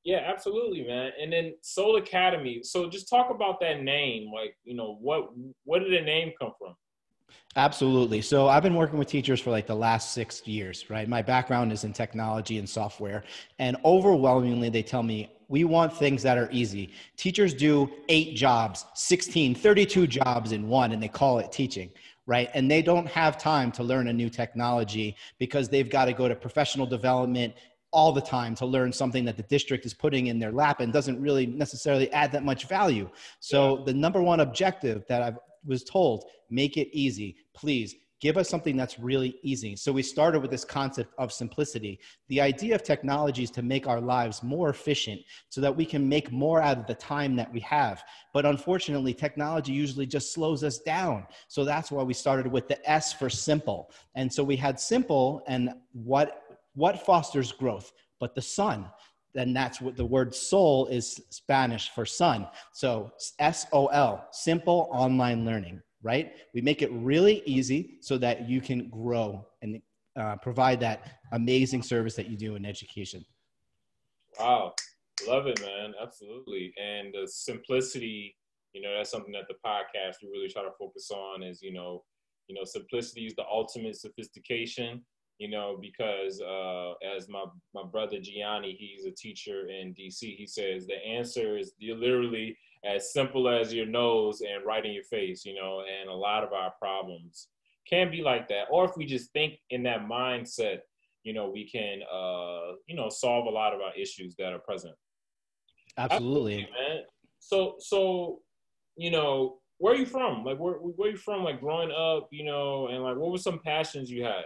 Yeah, absolutely, man. And then SOLcademy. So just talk about that name. Like, what did the name come from? Absolutely. So I've been working with teachers for like the last 6 years, right? My background is in technology and software. And overwhelmingly, they tell me, we want things that are easy. Teachers do 8 jobs, 16, 32 jobs in one, and they call it teaching, right? And they don't have time to learn a new technology because they've got to go to professional development all the time to learn something that the district is putting in their lap and doesn't really necessarily add that much value. Yeah. So the number one objective that I was told, make it easy, please give us something that's really easy. So we started with this concept of simplicity. The idea of technology is to make our lives more efficient so that we can make more out of the time that we have. But unfortunately, technology usually just slows us down. So that's why we started with the S for simple. And so we had simple, and what fosters growth? But the sun. And that's what the word soul is Spanish for sun. So SOL, simple online learning, right? We make it really easy so that you can grow and provide that amazing service that you do in education. Wow. Love it, man. Absolutely. And the simplicity, that's something that the podcast we really try to focus on is, simplicity is the ultimate sophistication, because as my brother Gianni, he's a teacher in DC, he says the answer is literally as simple as your nose and right in your face, and a lot of our problems can be like that. Or if we just think in that mindset, we can, solve a lot of our issues that are present. Absolutely, Absolutely. man. So, where are you from? Like, where are you from? Like, growing up, and like, what were some passions you had?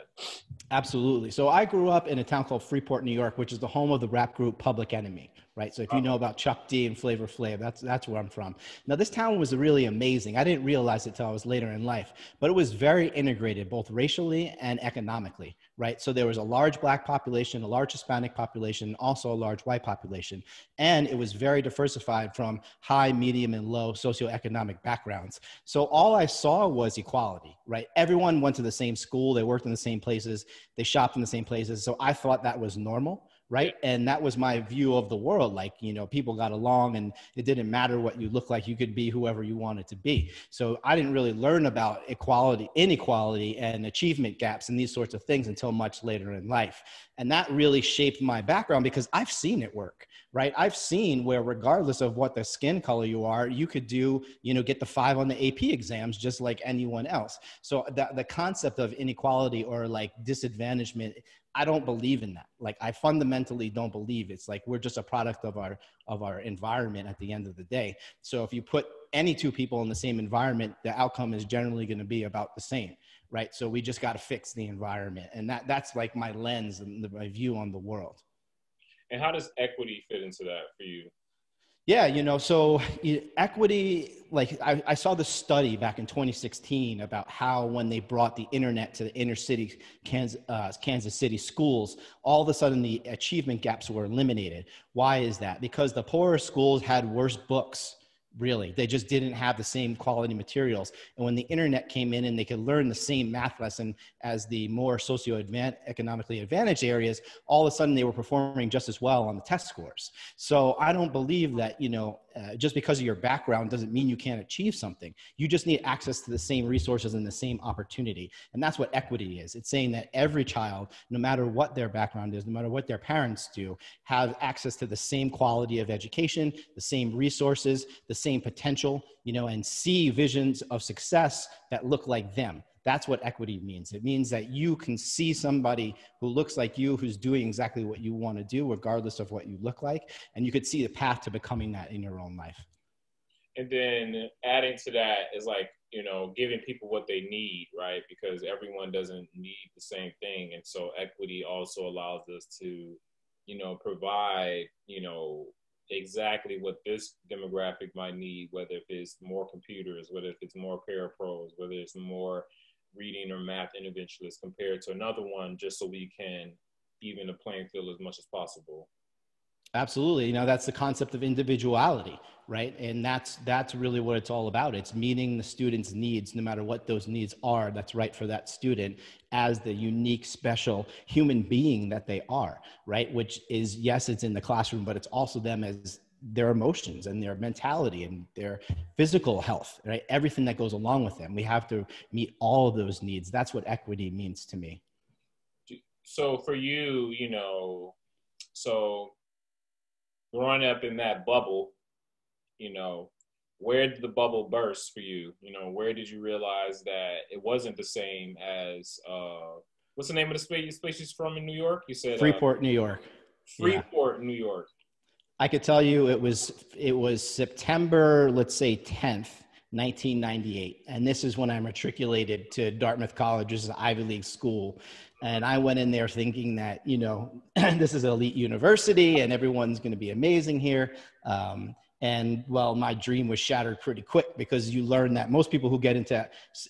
Absolutely. So I grew up in a town called Freeport, New York, which is the home of the rap group Public Enemy, right? So if you know about Chuck D and Flavor Flav, that's where I'm from. Now, this town was really amazing. I didn't realize it till I was later in life, but it was very integrated, both racially and economically, right? So there was a large Black population, a large Hispanic population, also a large white population, and it was very diversified from high, medium, and low socioeconomic backgrounds. So all I saw was equality, right? Everyone went to the same school, they worked in the same places, they shopped in the same places. So I thought that was normal, Yeah. right? And that was my view of the world. Like, people got along and it didn't matter what you looked like. You could be whoever you wanted to be. So I didn't really learn about inequality and achievement gaps and these sorts of things until much later in life. And that really shaped my background because I've seen it work, right? I've seen where regardless of what the skin color you are, you could get the 5 on the AP exams just like anyone else. So the concept of inequality or like disadvantagement, I don't believe in that. Like, I fundamentally don't believe it's like we're just a product of our environment at the end of the day. So if you put any two people in the same environment, the outcome is generally going to be about the same, right? So we just got to fix the environment, and that's like my lens and my view on the world. And how does equity fit into that for you? Yeah, so equity, like I saw this study back in 2016 about how when they brought the internet to the inner city Kansas City schools, all of a sudden the achievement gaps were eliminated. Why is that? Because the poorer schools had worse books. Really, they just didn't have the same quality materials. And when the internet came in and they could learn the same math lesson as the more economically advantaged areas, all of a sudden they were performing just as well on the test scores. So I don't believe that, just because of your background doesn't mean you can't achieve something. You just need access to the same resources and the same opportunity. And that's what equity is. It's saying that every child, no matter what their background is, no matter what their parents do, have access to the same quality of education, the same resources, the same potential, and see visions of success that look like them. That's what equity means. It means that you can see somebody who looks like you, who's doing exactly what you want to do, regardless of what you look like. And you could see the path to becoming that in your own life. And then adding to that is like, giving people what they need, right? Because everyone doesn't need the same thing. And so equity also allows us to, provide, exactly what this demographic might need, whether if it's more computers, whether if it's more parapros, whether it's more reading or math interventionists compared to another one, just so we can even the playing field as much as possible. Absolutely. You know, that's the concept of individuality, right? And that's really what it's all about. It's meeting the student's needs, no matter what those needs are, that's right for that student as the unique, special human being that they are, right? Which is, yes, it's in the classroom, but it's also them as their emotions and their mentality and their physical health, right? Everything that goes along with them. We have to meet all of those needs. That's what equity means to me. So for you, so growing up in that bubble, you know, where did the bubble burst for you? Where did you realize that it wasn't the same as what's the name of the space she's from in New York? You said Freeport, New York. Yeah. Freeport, New York. I could tell you it was September, let's say 10th, 1998. And this is when I matriculated to Dartmouth College, which is an Ivy League school. And I went in there thinking that, this is an elite university and everyone's going to be amazing here. And well, my dream was shattered pretty quick because you learn that most people who get into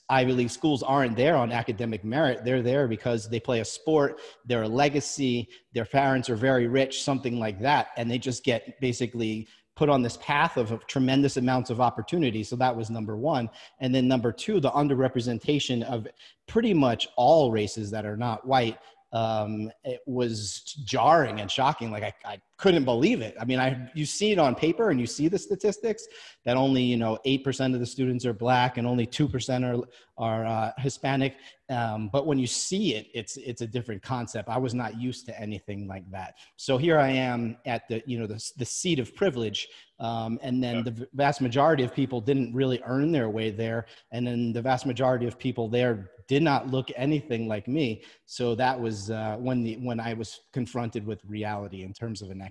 Ivy League schools aren't there on academic merit. They're there because they play a sport, they're a legacy, their parents are very rich, something like that. And they just get basically put on this path of tremendous amounts of opportunity. So that was number one. And then number two, the underrepresentation of pretty much all races that are not white. It was jarring and shocking. Like I couldn't believe it. I mean, you see it on paper and you see the statistics that only, 8% of the students are Black and only 2% are Hispanic. But when you see it, it's a different concept. I was not used to anything like that. So here I am at the seat of privilege. And then the vast majority of people didn't really earn their way there. And then the vast majority of people there did not look anything like me. So that was when I was confronted with reality in terms of inequity.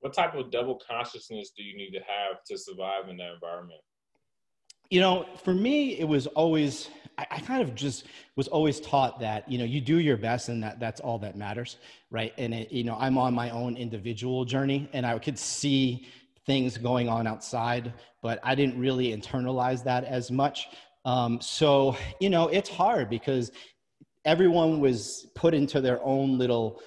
What type of double consciousness do you need to have to survive in that environment? For me, it was always, I kind of just was always taught that, you do your best and that's all that matters, right? And, I'm on my own individual journey and I could see things going on outside, but I didn't really internalize that as much. So, it's hard because everyone was put into their own little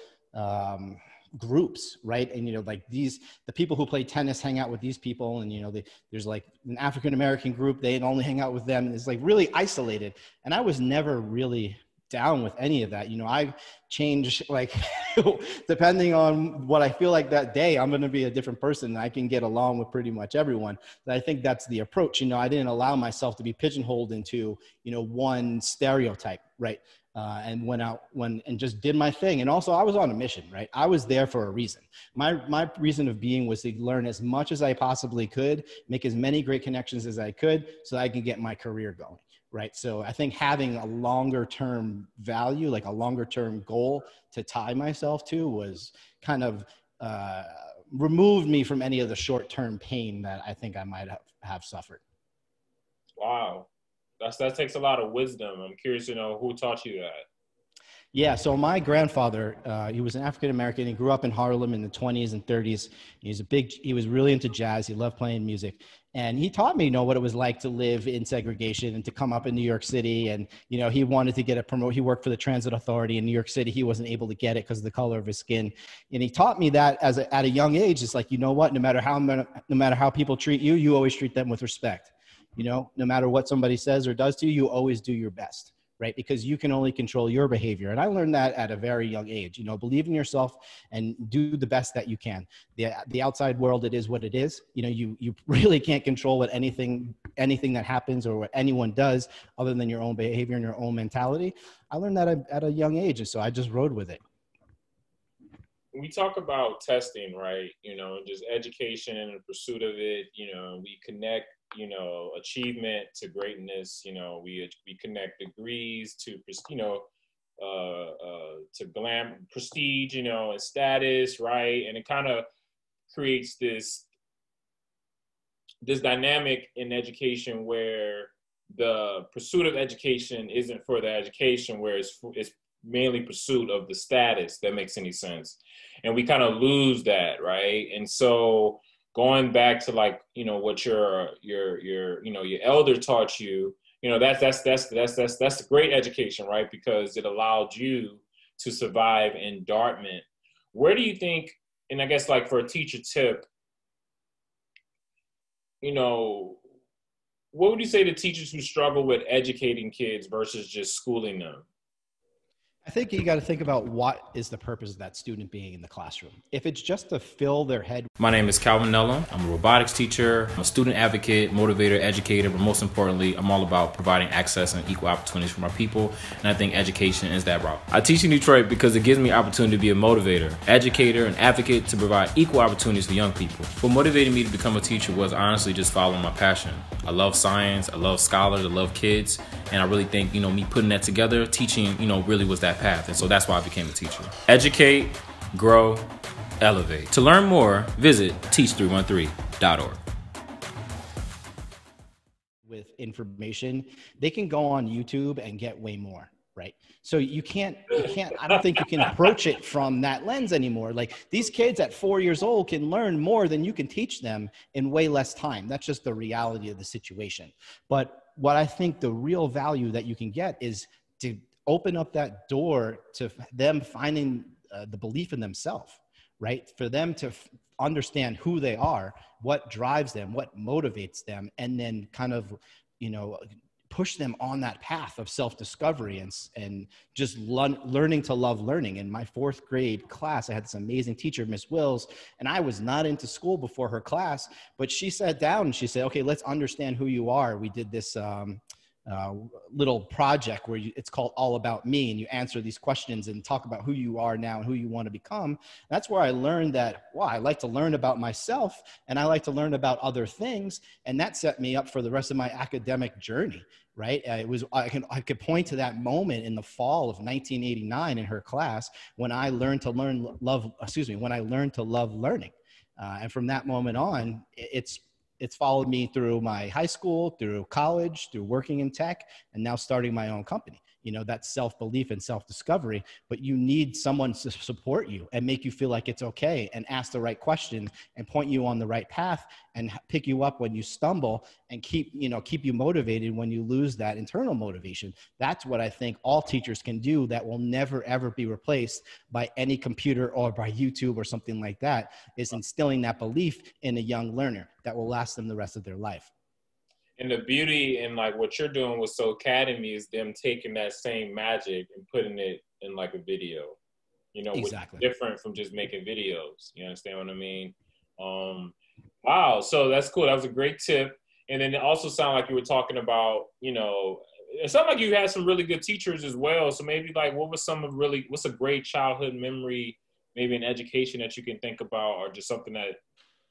groups, right? And, the people who play tennis hang out with these people. And, there's like an African-American group, they only hang out with them. And it's like really isolated. And I was never really down with any of that. I change, like, depending on what I feel like that day, I'm going to be a different person and I can get along with pretty much everyone. And I think that's the approach. I didn't allow myself to be pigeonholed into, one stereotype, right? And went out and just did my thing. And also I was on a mission, right? I was there for a reason. My reason of being was to learn as much as I possibly could, make as many great connections as I could so I can get my career going. Right. So I think having a longer term value, like a longer term goal to tie myself to was kind of removed me from any of the short term pain that I think I might have suffered. Wow. That takes a lot of wisdom. I'm curious to know who taught you that. Yeah, so my grandfather, he was an African-American. He grew up in Harlem in the 20s and 30s. He was really into jazz. He loved playing music. And he taught me, what it was like to live in segregation and to come up in New York City. And, he wanted to get a promotion. He worked for the Transit Authority in New York City. He wasn't able to get it because of the color of his skin. And he taught me that at a young age. It's like, what, no matter how people treat you, you always treat them with respect. No matter what somebody says or does to you, you always do your best. Right? Because you can only control your behavior. And I learned that at a very young age. Believe in yourself and do the best that you can. The outside world, it is what it is. You really can't control what anything that happens or what anyone does other than your own behavior and your own mentality. I learned that at a young age. And so I just rode with it. When we talk about testing, right, just education and the pursuit of it, we connect, achievement to greatness, we connect degrees to, to prestige, and status, right? And it kind of creates this dynamic in education where the pursuit of education isn't for the education, where it's mainly pursuit of the status. That makes any sense. And we kind of lose that, right? And so going back to what your elder taught you, that's great education, right? Because it allowed you to survive in Dartmouth. Where do you think and I guess like for a teacher tip, you know, what would you say to teachers who struggle with educating kids versus just schooling them? I think you got to think about what is the purpose of that student being in the classroom. If it's just to fill their head. My name is Calvin Nellum. I'm a robotics teacher. I'm a student advocate, motivator, educator, but most importantly, I'm all about providing access and equal opportunities for my people. And I think education is that route. I teach in Detroit because it gives me opportunity to be a motivator, educator, and advocate to provide equal opportunities for young people. What motivated me to become a teacher was honestly just following my passion. I love science, I love scholars, I love kids, and I really think, me putting that together, teaching, really was that path. And so that's why I became a teacher. Educate, grow, elevate. To learn more, visit teach313.org. With information, they can go on YouTube and get way more, right? So you can't, I don't think you can approach it from that lens anymore. Like these kids at 4 years old can learn more than you can teach them in way less time. That's just the reality of the situation. But what I think the real value that you can get is to open up that door to them finding the belief in themselves, right? For them to understand who they are, what drives them, what motivates them, and then kind of, push them on that path of self-discovery and just learning to love learning. In my 4th grade class, I had this amazing teacher, Miss Wills, and I was not into school before her class, but she sat down and she said, okay, let's understand who you are. We did this little project where it's called All About Me, and you answer these questions and talk about who you are now and who you want to become. That's where I learned that, wow, I like to learn about myself and I like to learn about other things. And that set me up for the rest of my academic journey, right? I could point to that moment in the fall of 1989 in her class when I learned to when I learned to love learning. And from that moment on, it's followed me through my high school, through college, through working in tech, and now starting my own company. That's self-belief and self-discovery, but you need someone to support you and make you feel like it's okay and ask the right question and point you on the right path and pick you up when you stumble and keep you motivated when you lose that internal motivation. That's what I think all teachers can do that will never, ever be replaced by any computer or by YouTube or something like that, is instilling that belief in a young learner that will last them the rest of their life. And the beauty in like what you're doing with SOLcademy is them taking that same magic and putting it in like a video, Exactly. Which is different from just making videos. You understand what I mean? Wow. So that's cool. That was a great tip. And then it also sounded like you were talking about, it sounded like you had some really good teachers as well. So maybe like, what's a great childhood memory, maybe in education that you can think about, or just something that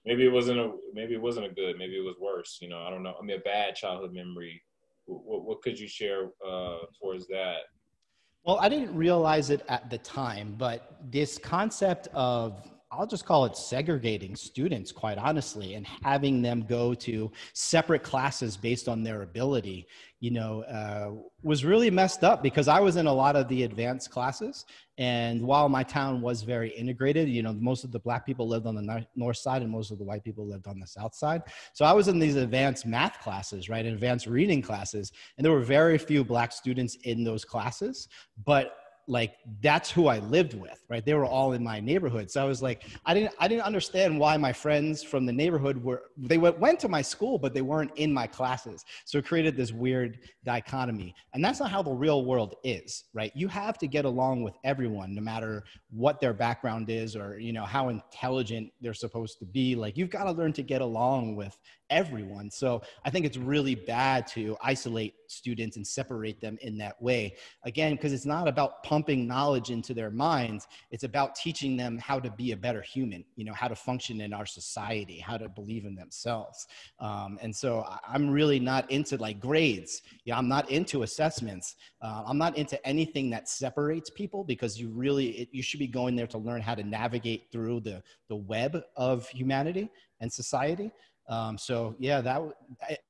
maybe it wasn't a good, maybe it was worse. I don't know. I mean, a bad childhood memory. What could you share towards that? Well, I didn't realize it at the time, but this concept of, I'll just call it segregating students, quite honestly, and having them go to separate classes based on their ability, was really messed up because I was in a lot of the advanced classes. And while my town was very integrated, most of the Black people lived on the north side and most of the white people lived on the south side. So I was in these advanced math classes, right? Advanced reading classes. And there were very few Black students in those classes, but like that's who I lived with, right? They were all in my neighborhood. So I was like, I didn't understand why my friends from the neighborhood went to my school, but they weren't in my classes. So it created this weird dichotomy. And that's not how the real world is, right? You have to get along with everyone, no matter what their background is or, how intelligent they're supposed to be. Like you've got to learn to get along with everyone. So I think it's really bad to isolate students and separate them in that way. Again, because it's not about pumping knowledge into their minds. It's about teaching them how to be a better human, how to function in our society, how to believe in themselves. And so I'm really not into like grades. I'm not into assessments. I'm not into anything that separates people because you should be going there to learn how to navigate through the web of humanity and society. So yeah,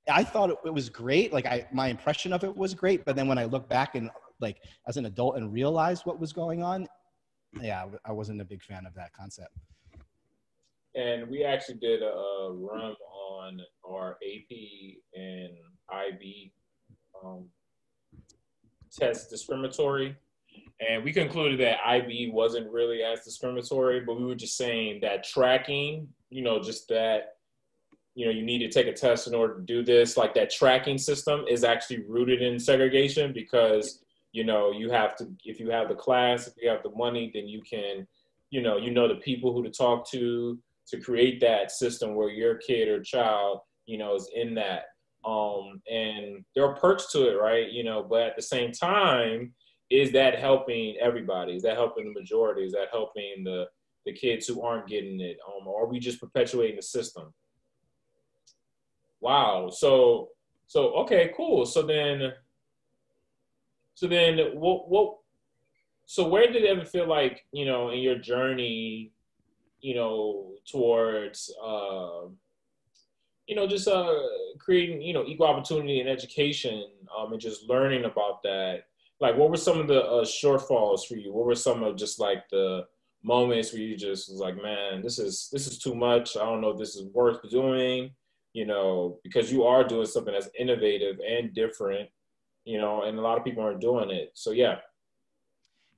I thought it was great. Like my impression of it was great, but then when I look back and like as an adult and realize what was going on, yeah, I wasn't a big fan of that concept. And we actually did a run on our AP and IB test discriminatory. And we concluded that IB wasn't really as discriminatory, but we were just saying that tracking, just that, you need to take a test in order to do this. Like that tracking system is actually rooted in segregation because, you have to, if you have the class, if you have the money, then you can, the people who to talk to create that system where your kid or child, is in that. And there are perks to it, right? But at the same time, is that helping everybody? Is that helping the majority? Is that helping the kids who aren't getting it? Or are we just perpetuating the system? Wow. So okay, cool. So then so where did it ever feel like, in your journey, towards, just creating, equal opportunity in education, and just learning about that? Like, what were some of the shortfalls for you? What were some of just like the moments where you just was like, man, this is too much. I don't know if this is worth doing, because you are doing something that's innovative and different, and a lot of people aren't doing it. So yeah.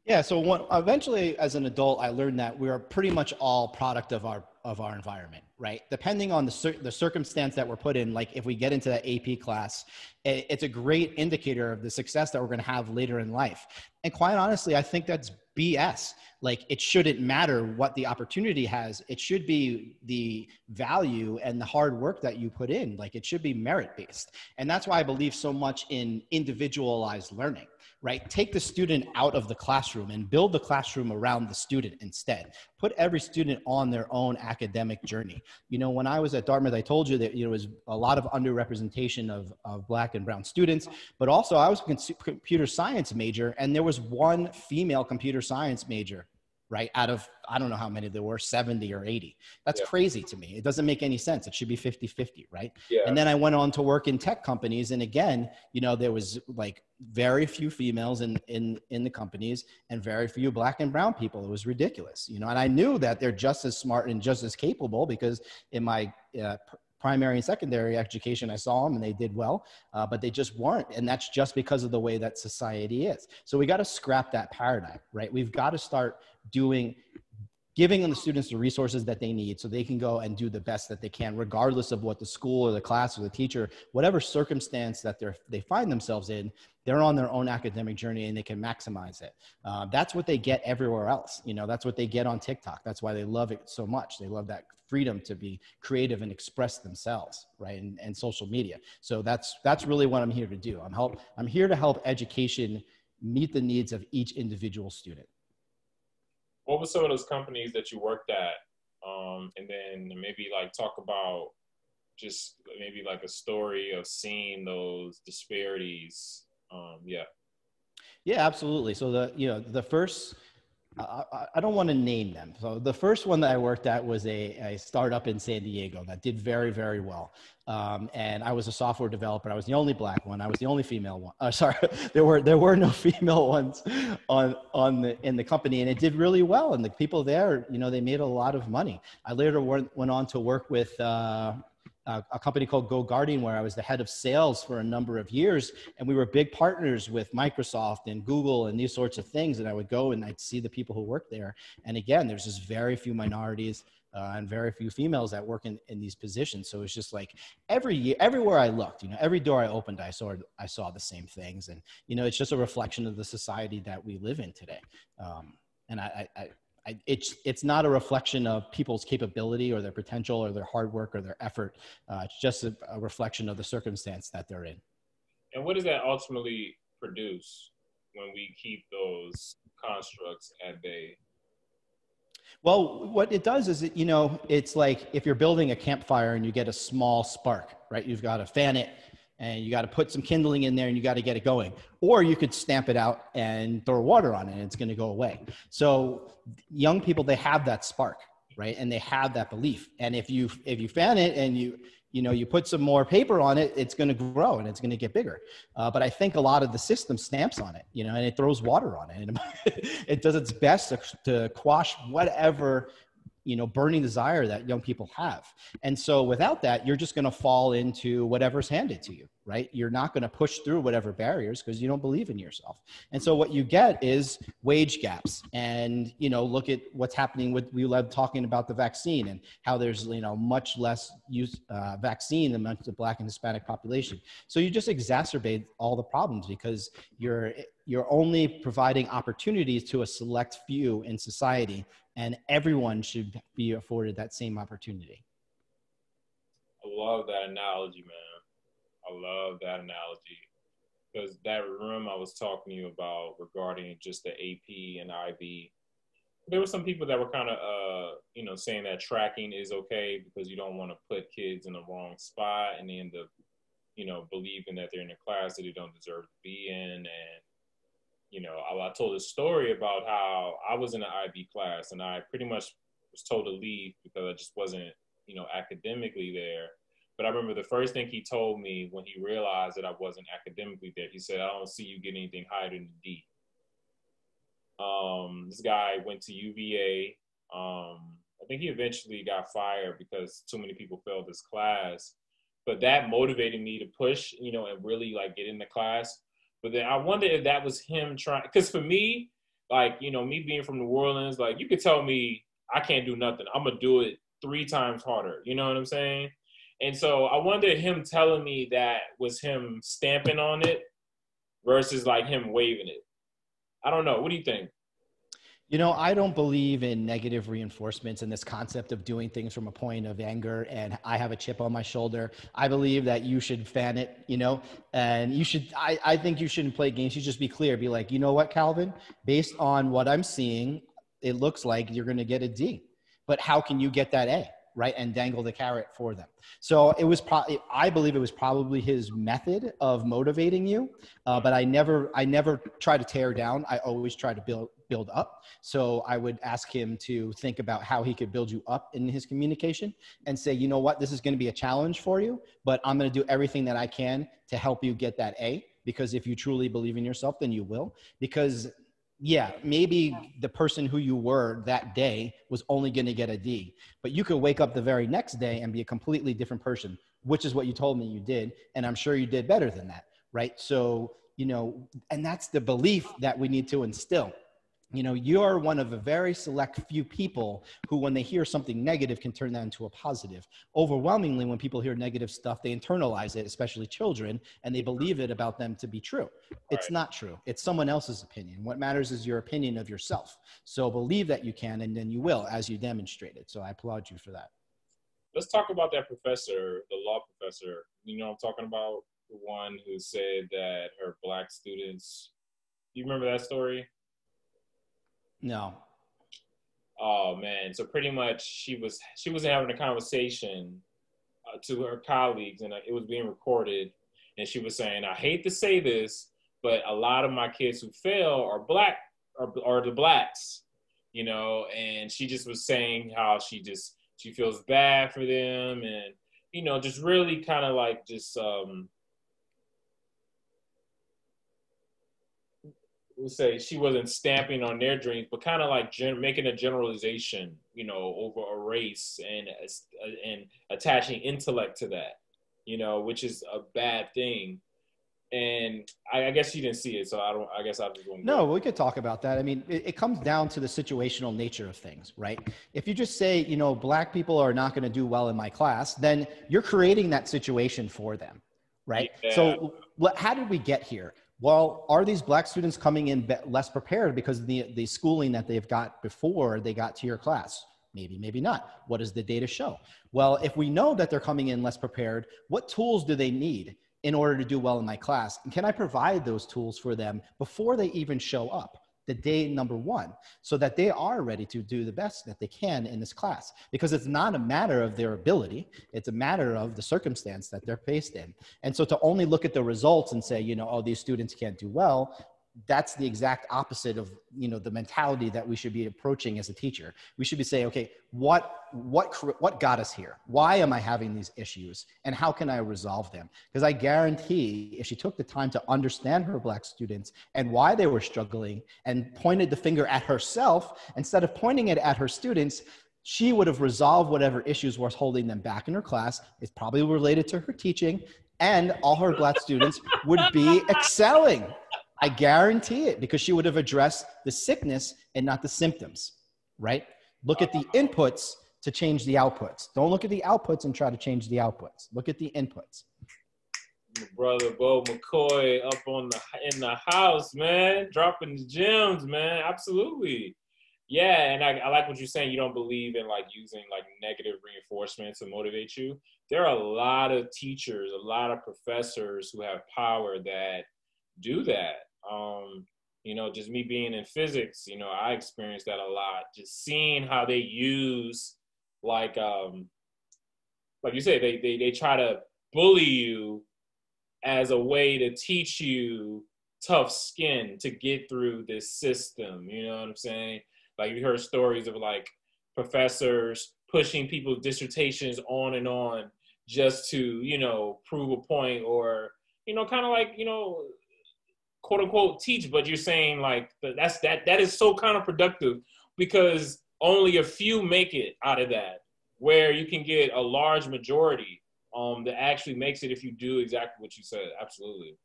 Yeah. So eventually, as an adult, I learned that we are pretty much all product of our environment, right? Depending on the circumstance that we're put in, like if we get into that AP class, it's a great indicator of the success that we're going to have later in life. And quite honestly, I think that's BS. Like, it shouldn't matter what the opportunity has. It should be the value and the hard work that you put in. Like, it should be merit-based. And that's why I believe so much in individualized learning, right? Take the student out of the classroom and build the classroom around the student instead. Put every student on their own academic journey. When I was at Dartmouth, I told you that, it was a lot of underrepresentation of Black and brown students, but also I was a computer science major, and there was one female computer science major, right? Out of, I don't know how many there were, 70 or 80. That's crazy to me. It doesn't make any sense. It should be 50-50, right? Yeah. And then I went on to work in tech companies. And again, there was like very few females in the companies and very few Black and brown people. It was ridiculous, and I knew that they're just as smart and just as capable because in my primary and secondary education, I saw them and they did well, but they just weren't. And that's just because of the way that society is. So we got to scrap that paradigm, right? We've got to start giving the students the resources that they need so they can go and do the best that they can, regardless of what the school or the class or the teacher, whatever circumstance that they find themselves in, they're on their own academic journey and they can maximize it. That's what they get everywhere else. That's what they get on TikTok. That's why they love it so much. They love that freedom to be creative and express themselves, right? And social media. So that's really what I'm here to do. I'm here to help education meet the needs of each individual student. What were some of those companies that you worked at? And then maybe like talk about just maybe like a story of seeing those disparities. Yeah, absolutely. So the first, I don't want to name them. So the first one that I worked at was a startup in San Diego that did very, very well. And I was a software developer. I was the only Black one. I was the only female one. Sorry, there were no female ones in the company, and it did really well. And the people there, they made a lot of money. I later went on to work with a company called GoGuardian, where I was the head of sales for a number of years. And we were big partners with Microsoft and Google and these sorts of things. And I would go and I'd see the people who work there. And again, there's just very few minorities and very few females that work in these positions. So it's just like everywhere I looked, every door I opened, I saw the same things. And, it's just a reflection of the society that we live in today. And it's not a reflection of people's capability or their potential or their hard work or their effort. It's just a reflection of the circumstance that they're in. And what does that ultimately produce when we keep those constructs at bay? Well, what it does is, it's like if you're building a campfire and you get a small spark, right? You've got to fan it and you got to put some kindling in there and you got to get it going. Or you could stamp it out and throw water on it and it's going to go away. So young people, they have that spark, right? And they have that belief. And if you fan it and you put some more paper on it, it's going to grow and it's going to get bigger. But I think a lot of the system stamps on it, and it throws water on it. And it does its best to quash whatever, burning desire that young people have. And so without that, you're just going to fall into whatever's handed to you, right? You're not going to push through whatever barriers because you don't believe in yourself. And so what you get is wage gaps. And, look at what's happening we love talking about the vaccine and how there's, much less use vaccine amongst the Black and Hispanic population. So you just exacerbate all the problems because you're only providing opportunities to a select few in society, and everyone should be afforded that same opportunity. I love that analogy, man. I love that analogy because that room I was talking to you about regarding just the AP and IB, there were some people that were kind of, saying that tracking is okay because you don't want to put kids in the wrong spot and they end up, believing that they're in a class that they don't deserve to be in. And, I told a story about how I was in an IB class and I pretty much was told to leave because I just wasn't, academically there. But I remember the first thing he told me when he realized that I wasn't academically there, he said, "I don't see you getting anything higher than a D." This guy went to UVA. I think he eventually got fired because too many people failed this class. But that motivated me to push, and really get in the class. But then I wonder if that was him trying, because for me, me being from New Orleans, you could tell me I can't do nothing. I'm going to do it 3 times harder. You know what I'm saying? And so I wonder if him telling me that was him stamping on it versus him waving it. I don't know. What do you think? I don't believe in negative reinforcements and this concept of doing things from a point of anger and I have a chip on my shoulder. I believe that you should fan it, and I think you shouldn't play games. You just be clear, be like, you know what, Calvin, based on what I'm seeing, it looks like you're going to get a D, but how can you get that A? Right, and dangle the carrot for them. So it was I believe it was probably his method of motivating you, but I never try to tear down. I always try to build up. So I would ask him to think about how he could build you up in his communication and say, you know what, this is going to be a challenge for you, but I'm going to do everything that I can to help you get that A, because if you truly believe in yourself, then you will. Because yeah, maybe the person who you were that day was only going to get a D, but you could wake up the very next day and be a completely different person, which is what you told me you did. And I'm sure you did better than that. Right. So, and that's the belief that we need to instill. You're one of a very select few people who, when they hear something negative, can turn that into a positive. Overwhelmingly, when people hear negative stuff, they internalize it, especially children, and they believe it about them to be true. It's not true. It's someone else's opinion. What matters is your opinion of yourself. So believe that you can, and then you will, as you demonstrated. So I applaud you for that. Let's talk about that professor, the law professor. I'm talking about the one who said that her Black students, do you remember that story? No. Oh man! So pretty much, she was having a conversation to her colleagues, and it was being recorded. And she was saying, "I hate to say this, but a lot of my kids who fail are Black, or the Blacks, And she just was saying how she feels bad for them, and just really kind of we'll say she wasn't stamping on their dreams, but kind of making a generalization, over a race and attaching intellect to that, which is a bad thing. And I guess you didn't see it, so I guess I just won't. No, we could talk about that. I mean, it comes down to the situational nature of things, right? If you just say, Black people are not going to do well in my class, then you're creating that situation for them, right? Yeah. So how did we get here? Well, are these Black students coming in less prepared because of the schooling that they've got before they got to your class? Maybe, maybe not. What does the data show? Well, if we know that they're coming in less prepared, what tools do they need in order to do well in my class? And can I provide those tools for them before they even show up? The day number one, so that they are ready to do the best that they can in this class, because it's not a matter of their ability. It's a matter of the circumstance that they're faced in. And so to only look at the results and say, oh, these students can't do well, that's the exact opposite of, the mentality that we should be approaching as a teacher. We should be saying, okay, what got us here? Why am I having these issues? And how can I resolve them? Because I guarantee if she took the time to understand her Black students and why they were struggling and pointed the finger at herself, instead of pointing it at her students, She would have resolved whatever issues were holding them back in her class. It's probably related to her teaching, and all her Black students would be excelling. I guarantee it, because she would have addressed the sickness and not the symptoms, right? Look at the inputs to change the outputs. Don't look at the outputs and try to change the outputs. Look at the inputs. Brother Beau Mccoy up in the house, man, dropping the gems, man. Absolutely. Yeah, and I like what you're saying. You don't believe in like using like negative reinforcement to motivate you. There are a lot of teachers, a lot of professors who have power that do that. You know, just me being in physics, you know, I experienced that a lot. Just seeing how they use like you say, they try to bully you as a way to teach you tough skin to get through this system. You know what I'm saying? Like you heard stories of like professors pushing people's dissertations on and on just to, you know, prove a point, or, you know, kind of like, you know, quote unquote teach, but you're saying like that is so counterproductive, because only a few make it out of that, where you can get a large majority that actually makes it if you do exactly what you said. Absolutely.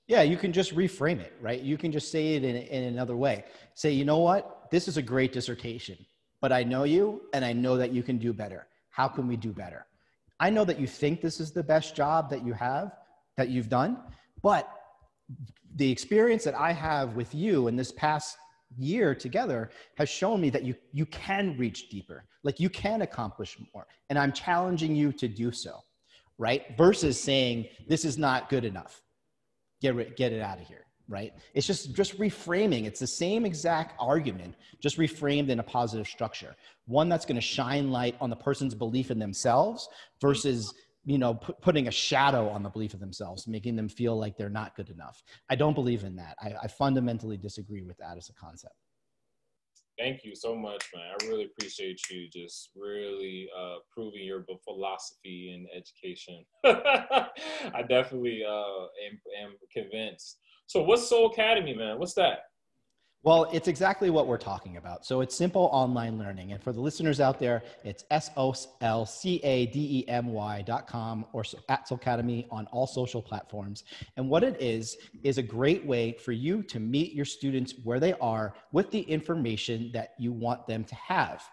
Yeah, you can just reframe it, right? You can just say it in another way. Say, you know what? This is a great dissertation, but I know you and I know that you can do better. How can we do better? I know that you think this is the best job that you've done, but the experience that I have with you in this past year together has shown me that you can reach deeper, like you can accomplish more. And I'm challenging you to do so, right? Versus saying, this is not good enough. Get it out of here, right? It's just reframing. It's the same exact argument, just reframed in a positive structure. One that's going to shine light on the person's belief in themselves versus, you know, putting a shadow on the belief of themselves, making them feel like they're not good enough. I don't believe in that. I fundamentally disagree with that as a concept. Thank you so much, man. I really appreciate you just really proving your philosophy in education. I definitely am convinced. So what's SOLcademy, man? What's that? Well, it's exactly what we're talking about. So it's simple online learning. And for the listeners out there, it's SOLcademy.com or at SOLcademy on all social platforms. And what it is a great way for you to meet your students where they are with the information that you want them to have.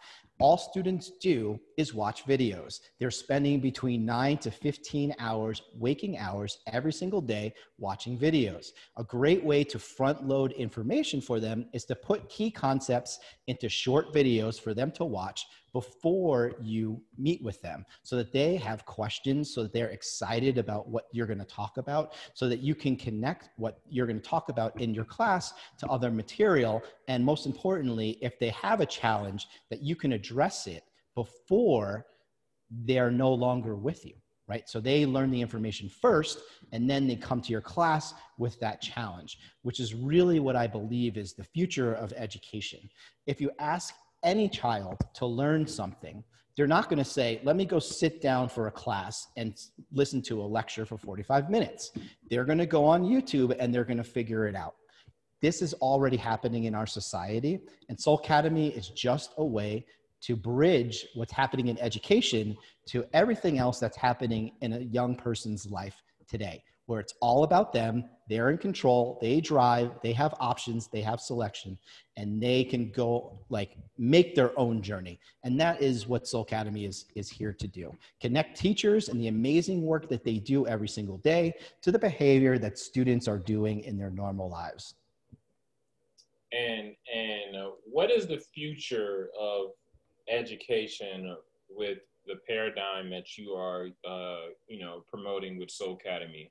All students do is watch videos. They're spending between 9 to 15 hours, waking hours every single day watching videos. A great way to front load information for them is to put key concepts into short videos for them to watch before you meet with them, so that they have questions, so that they're excited about what you're going to talk about, so that you can connect what you're going to talk about in your class to other material. And most importantly, if they have a challenge, that you can address it before they're no longer with you, right? So they learn the information first, and then they come to your class with that challenge, which is really what I believe is the future of education. If you ask any child to learn something, they're not going to say, let me go sit down for a class and listen to a lecture for 45 minutes. They're going to go on YouTube and they're going to figure it out. This is already happening in our society, and SOLcademy is just a way to bridge what's happening in education to everything else that's happening in a young person's life today, where it's all about them. They're in control, they drive, they have options, they have selection, and they can go like make their own journey. And that is what SOLcademy is here to do. Connect teachers and the amazing work that they do every single day to the behavior that students are doing in their normal lives. And what is the future of education with the paradigm that you are, promoting with SOLcademy?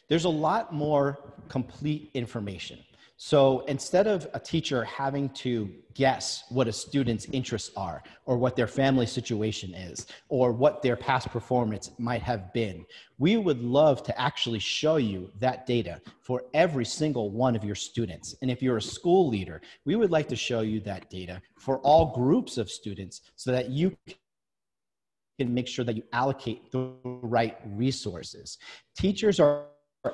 There's a lot more complete information. So instead of a teacher having to guess what a student's interests are, or what their family situation is, or what their past performance might have been, we would love to actually show you that data for every single one of your students. And if you're a school leader, we would like to show you that data for all groups of students, so that you can make sure that you allocate the right resources. Teachers are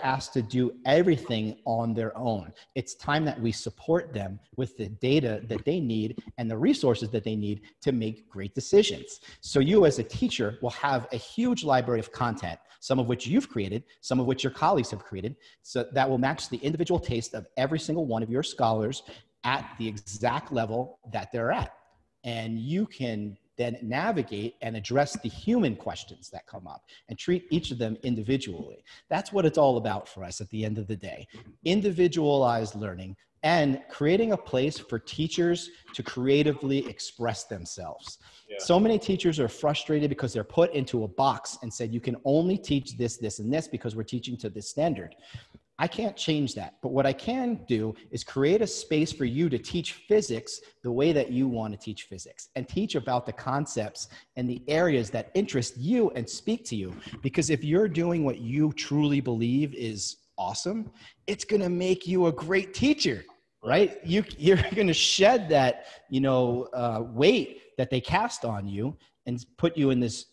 asked to do everything on their own. It's time that we support them with the data that they need and the resources that they need to make great decisions. So you as a teacher will have a huge library of content, some of which you've created, some of which your colleagues have created, so that will match the individual taste of every single one of your scholars at the exact level that they're at. And you can then navigate and address the human questions that come up and treat each of them individually. That's what it's all about for us at the end of the day. Individualized learning and creating a place for teachers to creatively express themselves. Yeah. So many teachers are frustrated because they're put into a box and said, you can only teach this, this, and this because we're teaching to this standard. I can't change that, but what I can do is create a space for you to teach physics the way that you want to teach physics and teach about the concepts and the areas that interest you and speak to you. Because if you're doing what you truly believe is awesome, it's going to make you a great teacher, right? You're going to shed that, weight that they cast on you and put you in this,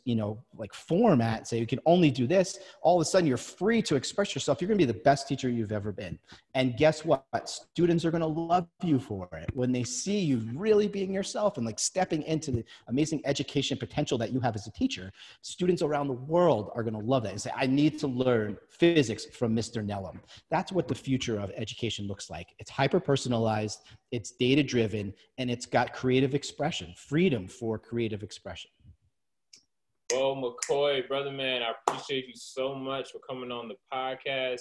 like format, say you can only do this. All of a sudden you're free to express yourself. You're gonna be the best teacher you've ever been. And guess what? Students are gonna love you for it. When they see you really being yourself and like stepping into the amazing education potential that you have as a teacher, students around the world are gonna love that and say, I need to learn physics from Mr. Nellum. That's what the future of education looks like. It's hyper-personalized, it's data-driven, and it's got creative expression, freedom for creative expression. Beau Mccoy, brother man, I appreciate you so much for coming on the podcast.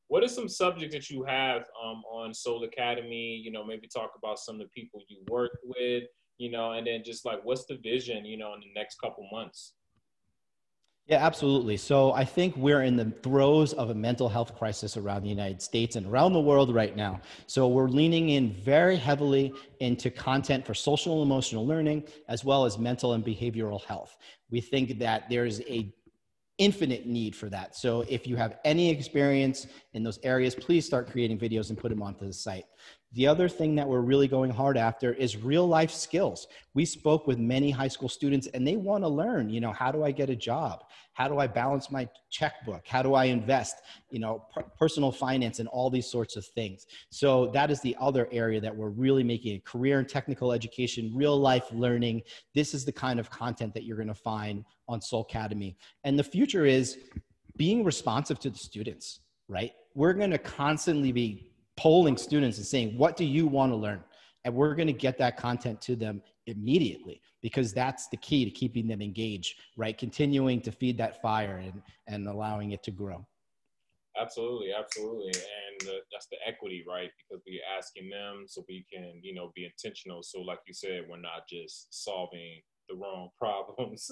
What are some subjects that you have on SOLcademy? Maybe talk about some of the people you work with, and then just like, what's the vision, in the next couple months? Yeah, absolutely. So I think we're in the throes of a mental health crisis around the United States and around the world right now. So we're leaning in very heavily into content for social and emotional learning, as well as mental and behavioral health. We think that there's a infinite need for that. So if you have any experience in those areas, please start creating videos and put them onto the site. The other thing that we're really going hard after is real life skills. We spoke with many high school students and they want to learn, how do I get a job? How do I balance my checkbook? How do I invest, personal finance and all these sorts of things. So that is the other area that we're really making a career in technical education, real life learning. This is the kind of content that you're going to find on SOLcademy. And the future is being responsive to the students, right? We're going to constantly be polling students and saying, what do you want to learn? And we're going to get that content to them immediately because that's the key to keeping them engaged, right? Continuing to feed that fire and allowing it to grow. Absolutely, absolutely. And that's the equity, right? Because we're asking them so we can, be intentional. So like you said, we're not just solving the wrong problems.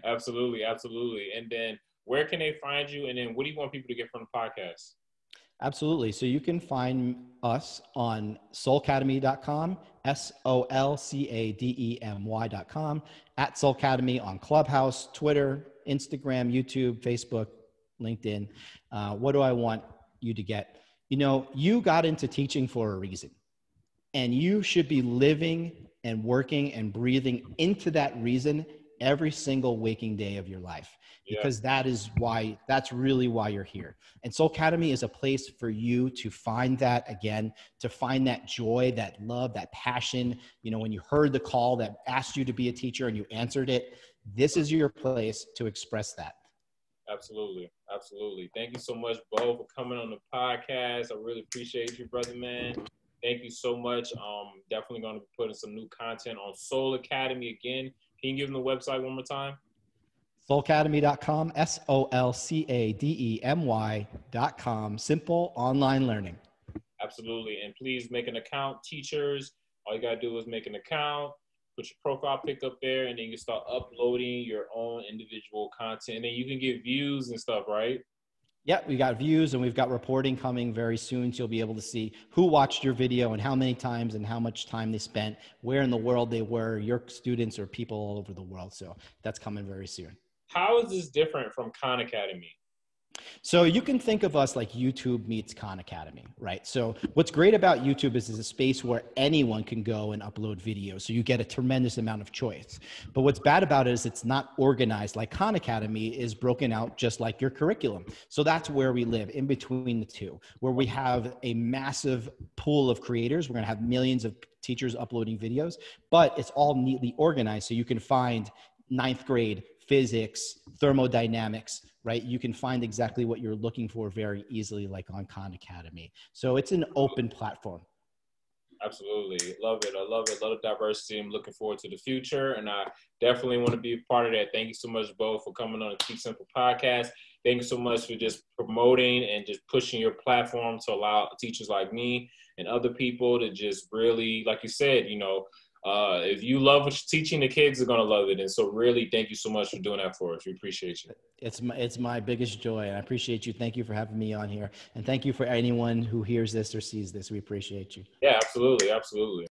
Absolutely, absolutely. And then where can they find you? And then what do you want people to get from the podcast? Absolutely. So you can find us on SOLcademy.com, SOLcademy.com, at SOLcademy on Clubhouse, Twitter, Instagram, YouTube, Facebook, LinkedIn. What do I want you to get? You got into teaching for a reason, and you should be living and working and breathing into that reason every single waking day of your life, because that's really why you're here. And SOLcademy is a place for you to find that again, to find that joy, that love, that passion. When you heard the call that asked you to be a teacher and you answered it, this is your place to express that. Absolutely. Absolutely. Thank you so much, Beau, for coming on the podcast. I really appreciate you, brother, man. Thank you so much. Definitely going to be putting some new content on SOLcademy again. Can you give them the website one more time? SOLcademy.com, SOLcademy.com. Simple online learning. Absolutely. And please make an account, teachers. All you got to do is make an account, put your profile pic up there, and then you can start uploading your own individual content. And then you can get views and stuff, right? Yep, we got views and we've got reporting coming very soon. So you'll be able to see who watched your video and how many times and how much time they spent, where in the world they were, your students or people all over the world. So that's coming very soon. How is this different from Khan Academy? So you can think of us like YouTube meets Khan Academy, right? So what's great about YouTube is it's a space where anyone can go and upload videos. So you get a tremendous amount of choice. But what's bad about it is it's not organized like Khan Academy is broken out just like your curriculum. So that's where we live, in between the two, where we have a massive pool of creators. We're going to have millions of teachers uploading videos, but it's all neatly organized. So you can find ninth grade physics, thermodynamics, right? You can find exactly what you're looking for very easily, like on Khan Academy. So it's an open platform. Absolutely. Love it. I love it. Love the diversity. I'm looking forward to the future. And I definitely want to be a part of that. Thank you so much, Beau, for coming on the Keep Simple podcast. Thank you so much for just promoting and just pushing your platform to allow teachers like me and other people to just really, like you said, you know, if you love what you're teaching, the kids are going to love it. And so really, thank you so much for doing that for us. We appreciate you. It's my biggest joy. And I appreciate you. Thank you for having me on here. And thank you for anyone who hears this or sees this. We appreciate you. Yeah, absolutely. Absolutely.